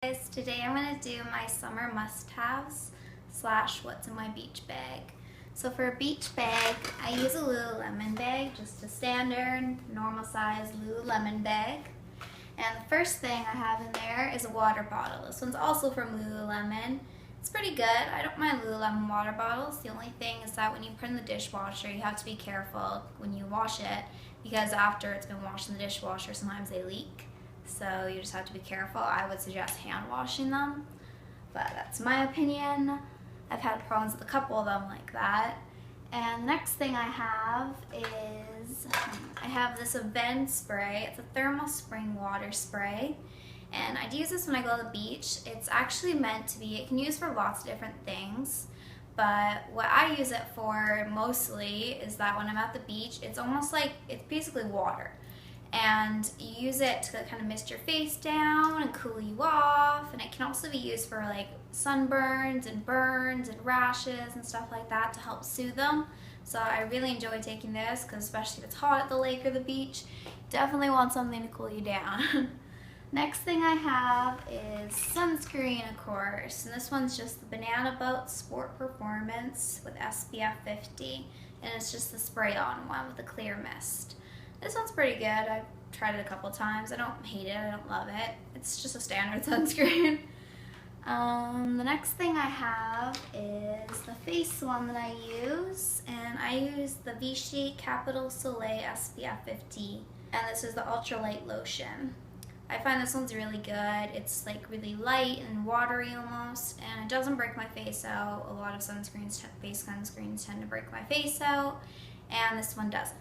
Guys, today I'm going to do my summer must-haves slash what's in my beach bag. So for a beach bag, I use a Lululemon bag, just a standard, normal size Lululemon bag. And the first thing I have in there is a water bottle. This one's also from Lululemon. It's pretty good. I don't mind Lululemon water bottles. The only thing is that when you put in the dishwasher, you have to be careful when you wash it, because after it's been washed in the dishwasher, sometimes they leak. So you just have to be careful. I would suggest hand washing them, but that's my opinion. I've had problems with a couple of them like that. And the next thing I have is, I have this Avene spray. It's a thermal spring water spray. And I'd use this when I go to the beach. It's actually meant to be, it can use for lots of different things. But what I use it for mostly is that when I'm at the beach, it's almost like, it's basically water. And you use it to kind of mist your face down and cool you off. And it can also be used for like sunburns and burns and rashes and stuff like that to help soothe them. So I really enjoy taking this, because especially if it's hot at the lake or the beach, you definitely want something to cool you down. Next thing I have is sunscreen, of course. And this one's just the Banana Boat Sport Performance with SPF 50. And it's just the spray-on one with a clear mist. This one's pretty good. I've tried it a couple times. I don't hate it. I don't love it. It's just a standard sunscreen. The next thing I have is the face one that I use. And I use the Vichy Capital Soleil SPF 50. And this is the ultralight lotion. I find this one's really good. It's like really light and watery almost, and it doesn't break my face out. A lot of sunscreens, face sunscreens tend to break my face out, and this one doesn't.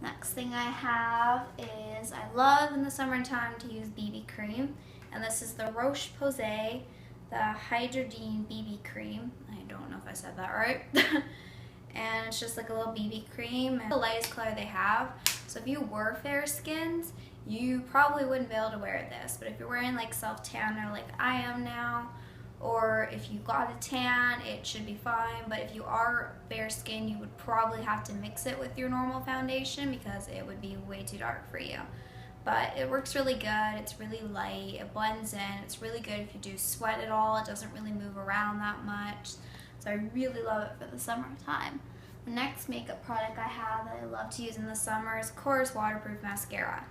Next thing I have is, I love in the summertime to use BB cream, and this is the Roche Posay, the hydreane BB cream. I don't know if I said that right. And it's just like a little BB cream, and the lightest color they have. So if you were fair skinned, you probably wouldn't be able to wear this. But if you're wearing like self-tanner like I am now, or if you got a tan, it should be fine. But if you are fair skinned, you would probably have to mix it with your normal foundation, because it would be way too dark for you. But it works really good. It's really light. It blends in. It's really good if you do sweat at all. It doesn't really move around that much. So I really love it for the summertime. The next makeup product I have that I love to use in the summer is, of course, waterproof mascara.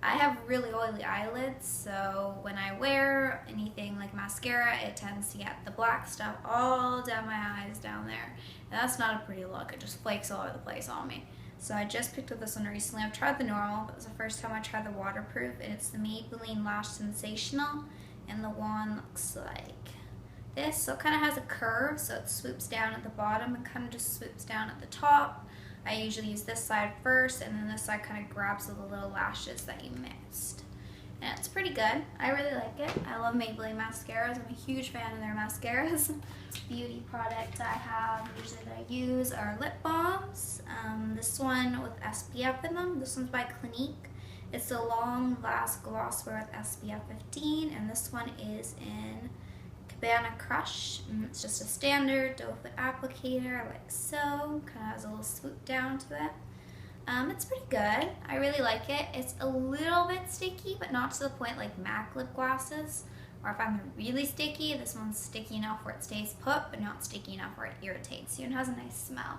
I have really oily eyelids, so when I wear anything like mascara, it tends to get the black stuff all down my eyes down there. And that's not a pretty look. It just flakes all over the place on me. So I just picked up this one recently. I've tried the normal, but it was the first time I tried the waterproof, and it's the Mayebelline Lash Sensational, and the one looks like this. So it kind of has a curve, so it swoops down at the bottom and kind of just swoops down at the top. I usually use this side first, and then this side kind of grabs the little lashes that you missed. And it's pretty good. I really like it. I love Maybelline mascaras. I'm a huge fan of their mascaras. Beauty products I have usually that I use are lip balms. This one with SPF in them. This one's by Clinique. It's a long last glosswear with SPF 15, and this one is in Cabana Crush. It's just a standard doe foot applicator, like so. Kind of has a little swoop down to it. It's pretty good. I really like it. It's a little bit sticky, but not to the point like MAC lip glosses, or if I'm really sticky. This one's sticky enough where it stays put, but not sticky enough where it irritates you and has a nice smell.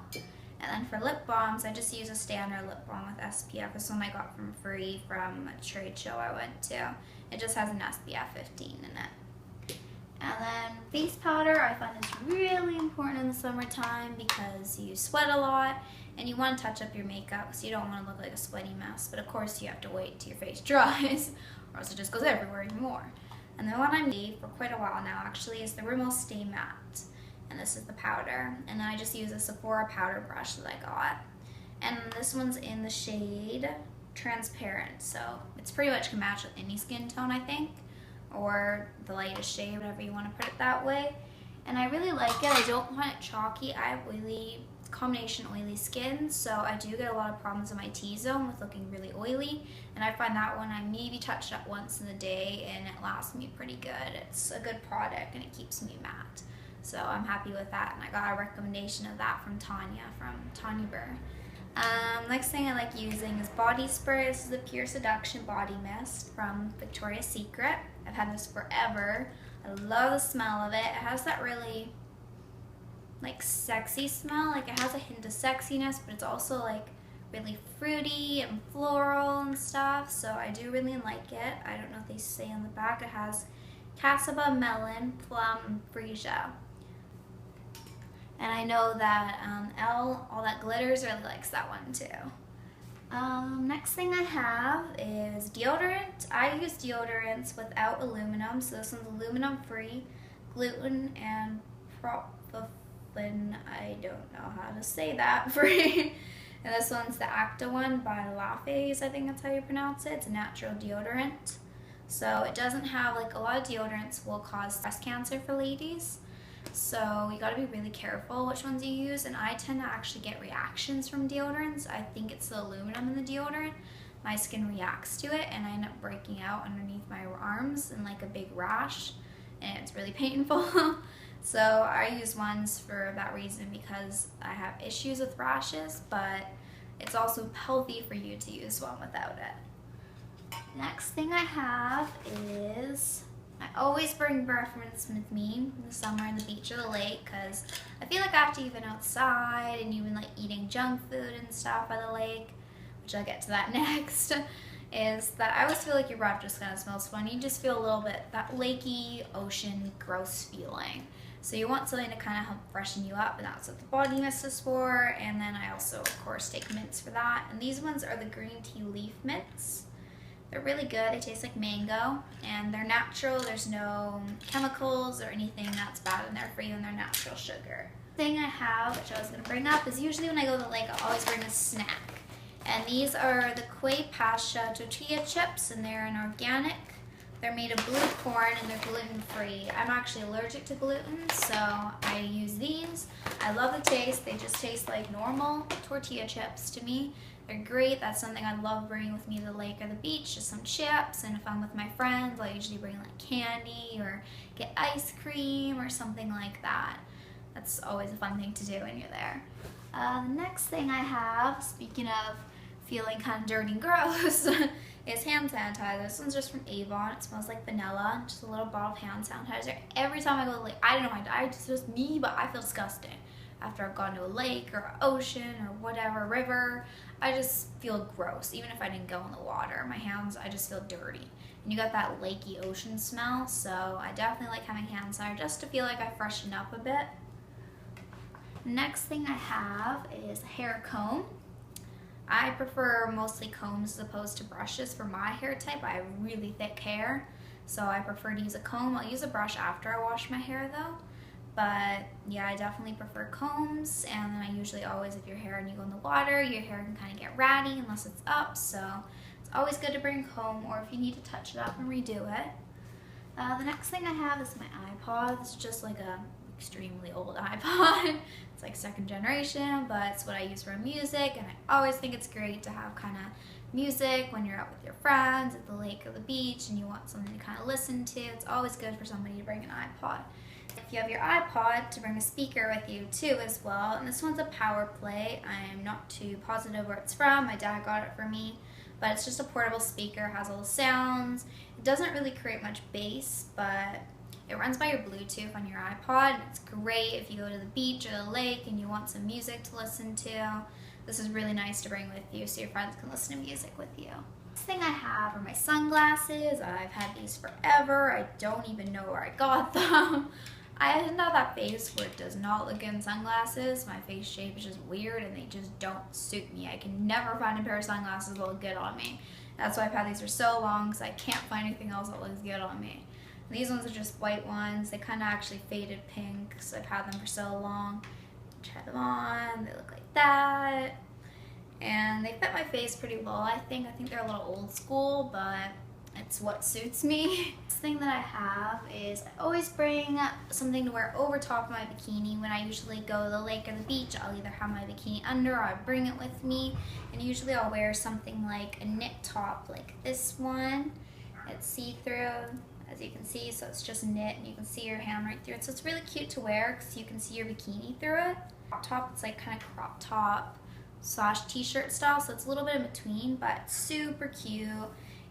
And then for lip balms, I just use a standard lip balm with SPF. This one I got from free from a trade show I went to. It just has an SPF 15 in it. And then face powder, I find is really important in the summertime, because you sweat a lot and you want to touch up your makeup, so you don't want to look like a sweaty mess. But of course you have to wait till your face dries, or else it just goes everywhere even more. And the one I'm made for quite a while now actually is the Rimmel Stay Matte. And this is the powder. And then I just use a Sephora powder brush that I got. And this one's in the shade Transparent, so it's pretty much can match with any skin tone, I think, or the lightest shade, whatever you want to put it that way. And I really like it. I don't want it chalky. I have combination oily skin, so I do get a lot of problems in my T-zone with looking really oily, and I find that one I maybe touch it up once in a day and it lasts me pretty good. It's a good product and it keeps me matte, so I'm happy with that. And I got a recommendation of that from Tanya Burr. Next thing I like using is body spray. This is the Pure Seduction Body Mist from Victoria's Secret. I've had this forever. I love the smell of it. It has that really like sexy smell. Like it has a hint of sexiness, but it's also like really fruity and floral and stuff. So I do really like it. I don't know if they say on the back. It has cassava, melon, plum, and freesia. And I know that All That Glitters really likes that one too. Next thing I have is deodorant. I use deodorants without aluminum, so this one's aluminum free, gluten and I don't know how to say that, free. And this one's the Acta one by Lafes, I think that's how you pronounce it. It's a natural deodorant. So it doesn't have, like a lot of deodorants will cause breast cancer for ladies. So you gotta be really careful which ones you use, and I tend to actually get reactions from deodorants. I think it's the aluminum in the deodorant. My skin reacts to it and I end up breaking out underneath my arms in like a big rash, and it's really painful. So I use ones for that reason, because I have issues with rashes, but it's also healthy for you to use one without it. Next thing I have is, I always bring performace with me in the summer in the beach or the lake, because I feel like after you've been outside and you've been like eating junk food and stuff by the lake, which I'll get to that next, is that I always feel like your breath just kind of smells funny. You just feel a little bit that lakey, ocean, gross feeling. So you want something to kind of help freshen you up, and that's what the body mist is for. And then I also, of course, take mints for that. And these ones are the green tea leaf mints. They're really good. They taste like mango, and they're natural. There's no chemicals or anything that's bad in there for you, and they're natural sugar. The thing I have, which I was going to bring up, is usually when I go to the lake, I always bring a snack. And these are the pasa tortilla chips, and they're an organic. They're made of blue corn and they're gluten-free. I'm actually allergic to gluten, so I use these. I love the taste. They just taste like normal tortilla chips to me. They're great. That's something I love bringing with me to the lake or the beach, just some chips. And if I'm with my friends, I'll usually bring like candy or get ice cream or something like that. That's always a fun thing to do when you're there. The next thing I have, speaking of feeling kind of dirty and gross, is hand sanitizer. This one's just from Avon. It smells like vanilla. Just a little bottle of hand sanitizer. Every time I go to the lake, I don't know why, it's just me, but I feel disgusting. After I've gone to a lake or ocean or whatever, river, I just feel gross. Even if I didn't go in the water, my hands, I just feel dirty. And you got that lakey ocean smell, so I definitely like having hand sanitizer just to feel like I freshen up a bit. Next thing I have is a hair comb. I prefer mostly combs as opposed to brushes for my hair type. I have really thick hair, so I prefer to use a comb. I'll use a brush after I wash my hair though. But yeah, I definitely prefer combs, and then I usually always, if your hair and you go in the water, your hair can kind of get ratty unless it's up, so it's always good to bring a comb, or if you need to touch it up and redo it. The next thing I have is my iPod. It's just like a extremely old iPod. It's like second generation, but it's what I use for music, and I always think it's great to have kind of music when you're out with your friends at the lake or the beach and you want something to kind of listen to. It's always good for somebody to bring an iPod. If you have your iPod, to bring a speaker with you too as well. And this one's a powerplay. I'm not too positive where it's from. My dad got it for me, but it's just a portable speaker, has all the sounds. It doesn't really create much bass, but it runs by your Bluetooth on your iPod, and it's great if you go to the beach or the lake and you want some music to listen to. This is really nice to bring with you so your friends can listen to music with you. Next thing I have are my sunglasses. I've had these forever. I don't even know where I got them. I have that face where it does not look good in sunglasses. My face shape is just weird and they just don't suit me. I can never find a pair of sunglasses that look good on me. That's why I've had these for so long, because I can't find anything else that looks good on me. These ones are just white ones. They kind of actually faded pink because I've had them for so long. Try them on. They look like that. And they fit my face pretty well, I think. I think they're a little old school, but it's what suits me. Next thing that I have is I always bring something to wear over top of my bikini. When I usually go to the lake or the beach, I'll either have my bikini under or I bring it with me. And usually I'll wear something like a knit top like this one. It's see-through, as you can see, so it's just knit and you can see your hand right through it. So it's really cute to wear because you can see your bikini through it. Top, it's like kind of crop top. slash t-shirt style, so it's a little bit in between, but it's super cute.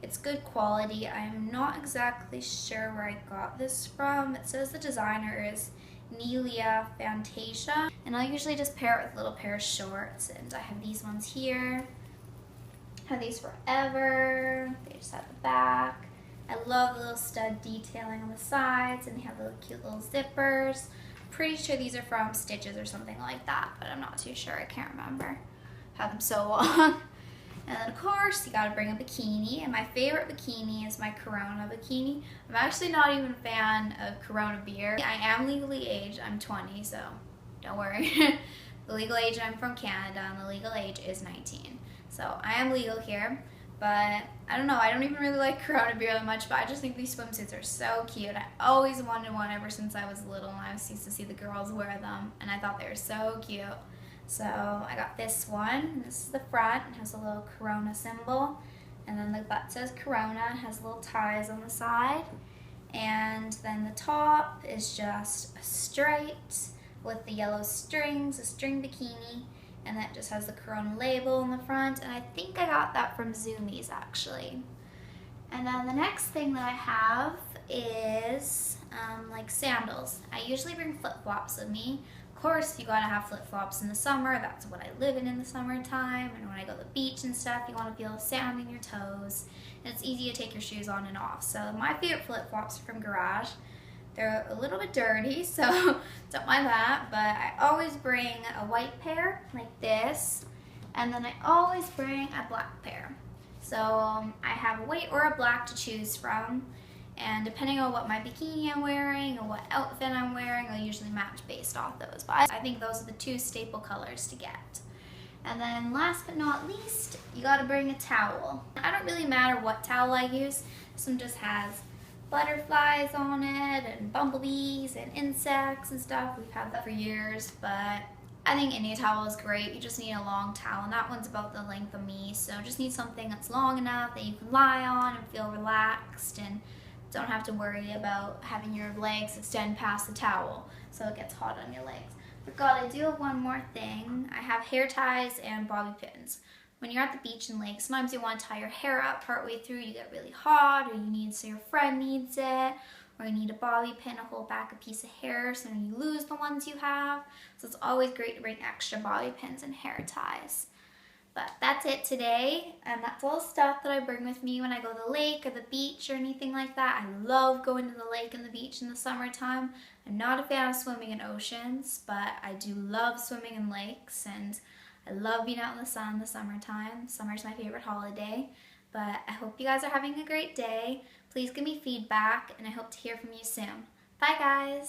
It's good quality. I'm not exactly sure where I got this from. It says the designer is Nella Fantasia, and I usually just pair it with a little pair of shorts, and I have these ones here. Had these forever. They just have the back. I love the little stud detailing on the sides, and they have little cute little zippers. Pretty sure these are from Stitches or something like that, but I'm not too sure. I can't remember. I've had them so long. And then of course you gotta bring a bikini, and my favorite bikini is my Corona bikini. I'm actually not even a fan of Corona beer. I am legally aged. I'm 20, so don't worry. The legal age, I'm from Canada, and the legal age is 19. So I am legal here. But I don't know, I don't even really like Corona beer that much, but I just think these swimsuits are so cute. I always wanted one ever since I was little, and I used to see the girls wear them, and I thought they were so cute. So I got this one. This is the front. It has a little Corona symbol, and then the butt says Corona. It has little ties on the side, and then the top is just a striped with the yellow strings, a string bikini. And that just has the Corona label on the front, and I think I got that from Zumiez actually. And then the next thing that I have is like sandals. I usually bring flip-flops with me. Of course, you gotta have flip-flops in the summer. That's what I live in the summertime. And when I go to the beach and stuff, you want to feel sand in your toes. And it's easy to take your shoes on and off. So my favorite flip-flops are from Garage. They're a little bit dirty, so don't mind that, but I always bring a white pair like this, and then I always bring a black pair. So I have a white or a black to choose from, and depending on what my bikini I'm wearing or what outfit I'm wearing, I'll usually match based off those. But I think those are the two staple colors to get. And then last but not least, you gotta bring a towel. I don't really matter what towel I use. This one just has butterflies on it and bumblebees and insects and stuff. We've had that for years, but I think any towel is great. You just need a long towel, and that one's about the length of me, so just need something that's long enough that you can lie on and feel relaxed and don't have to worry about having your legs extend past the towel so it gets hot on your legs. Forgot I do have one more thing. I have hair ties and bobby pins. When you're at the beach and lake, sometimes you want to tie your hair up partway through, you get really hot, or you need, so your friend needs it, or you need a bobby pin to hold back a piece of hair so you lose the ones you have. So it's always great to bring extra bobby pins and hair ties. But that's it today, and that's all the stuff that I bring with me when I go to the lake or the beach or anything like that. I love going to the lake and the beach in the summertime. I'm not a fan of swimming in oceans, but I do love swimming in lakes, and I love being out in the sun in the summertime. Summer's my favorite holiday. But I hope you guys are having a great day. Please give me feedback, and I hope to hear from you soon. Bye, guys.